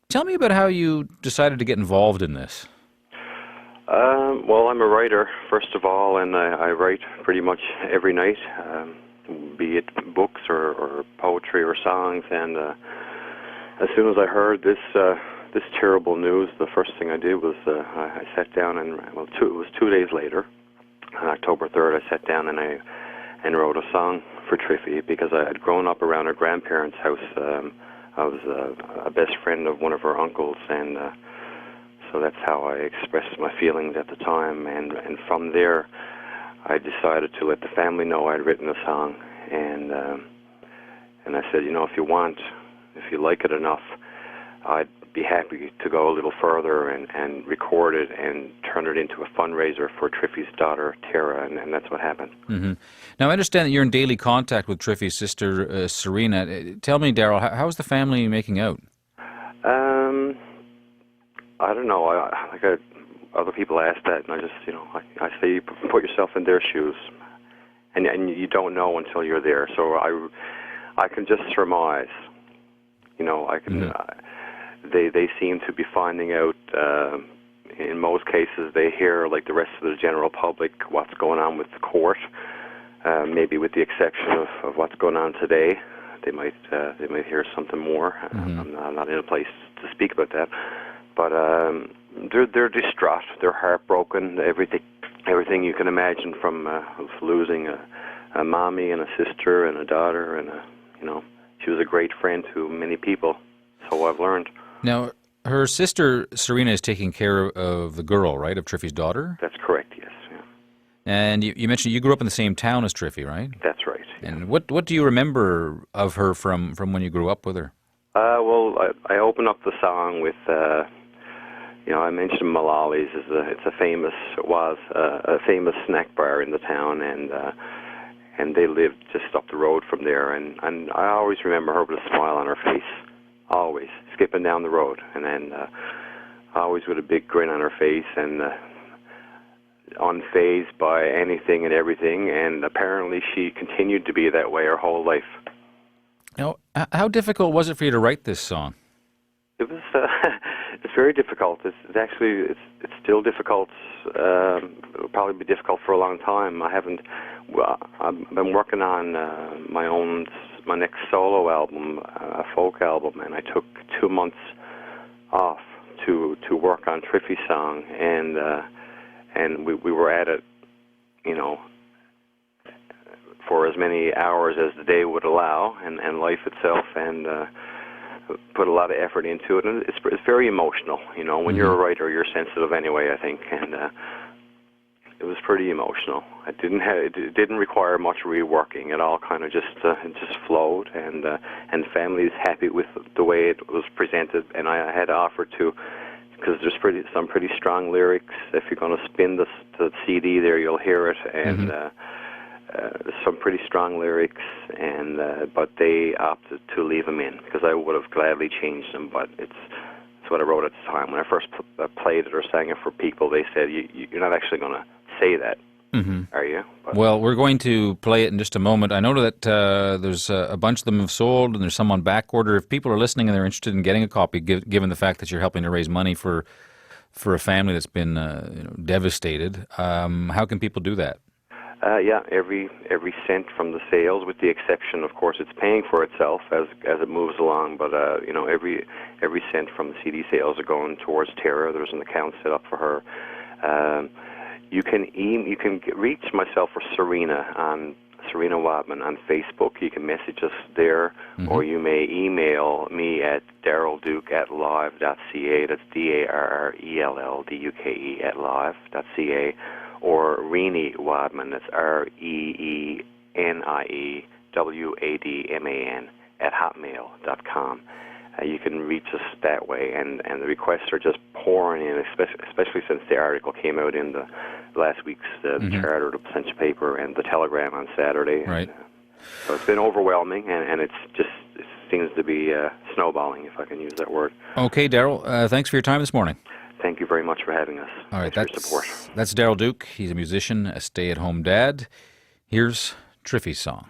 Tell me about how you decided to get involved in this. Well, I'm a writer, first of all, and I write pretty much every night, be it books or poetry or songs. And as soon as I heard this terrible news, the first thing I did was I sat down and, it was 2 days later, on October 3rd, I sat down and wrote a song for Triffie, because I had grown up around her grandparents' house. I was a best friend of one of her uncles, and so that's how I expressed my feelings at the time. And from there, I decided to let the family know I'd written a song, and I said, if you like it enough, I'd be happy to go a little further and record it and turn it into a fundraiser for Triffie's daughter, Tara, and that's what happened. Mm-hmm. Now, I understand that you're in daily contact with Triffie's sister, Serena. Tell me, Darrell, how's the family making out? I don't know. Other people ask that, and I just, I say put yourself in their shoes, and you don't know until you're there. So I can just surmise. I can. Mm-hmm. They seem to be finding out. In most cases, they hear, like the rest of the general public, what's going on with the court. Maybe with the exception of what's going on today, they might hear something more. Mm-hmm. I'm not in a place to speak about that. But they're distraught. They're heartbroken. Everything you can imagine, from losing a mommy and a sister and a daughter, and she was a great friend to many people. So I've learned. Now, her sister Serena is taking care of the girl, right, of Triffie's daughter? That's correct. Yes. Yeah. And you mentioned you grew up in the same town as Triffie, right? That's right. Yeah. And what do you remember of her from when you grew up with her? Well, I open up the song with. I mentioned Malali's. It was a famous snack bar in the town, and they lived just up the road from there. And I always remember her with a smile on her face, always skipping down the road, and then always with a big grin on her face, and unfazed by anything and everything. And apparently, she continued to be that way her whole life. Now, how difficult was it for you to write this song? It was. It's very difficult. It's still difficult. It'll probably be difficult for a long time. I've been working on my next solo album, a folk album, and I took 2 months off to work on Triffie's song, and we were at it, for as many hours as the day would allow, and life itself, and put a lot of effort into it, and it's very emotional. When mm-hmm. you're a writer, you're sensitive anyway, I think, and it was pretty emotional. It didn't require much reworking. It all kind of just flowed, and family is happy with the way it was presented. And I had offered to, because there's some pretty strong lyrics. If you're going to spin the CD there, you'll hear it, and. Mm-hmm. Some pretty strong lyrics, but they opted to leave them in, because I would have gladly changed them. But it's what I wrote at the time. When I first played it or sang it for people, they said, "You're not actually going to say that, mm-hmm. are you?" But, well, we're going to play it in just a moment. I know that there's a bunch of them have sold, and there's some on back order. If people are listening and they're interested in getting a copy, given the fact that you're helping to raise money for a family that's been devastated, how can people do that? Every cent from the sales, with the exception, of course, it's paying for itself as it moves along. But every cent from the CD sales are going towards Tara. There's an account set up for her. You can reach myself or Serena Wadman on Facebook. You can message us there, mm-hmm. or you may email me at darrellduke@live.ca. That's DARRELLDUKE @live.ca. Or Reenie Wadman, that's REENIEWADMAN @hotmail.com. You can reach us that way, and the requests are just pouring in, especially since the article came out in the last week's mm-hmm. Charter, the Central Paper, and the Telegram on Saturday. Right. So it's been overwhelming, and it seems to be snowballing, if I can use that word. Okay, Darrell, thanks for your time this morning. Thank you very much for having us. All right, thanks for your support. That's Darrell Duke. He's a musician, a stay-at-home dad. Here's Triffie's song.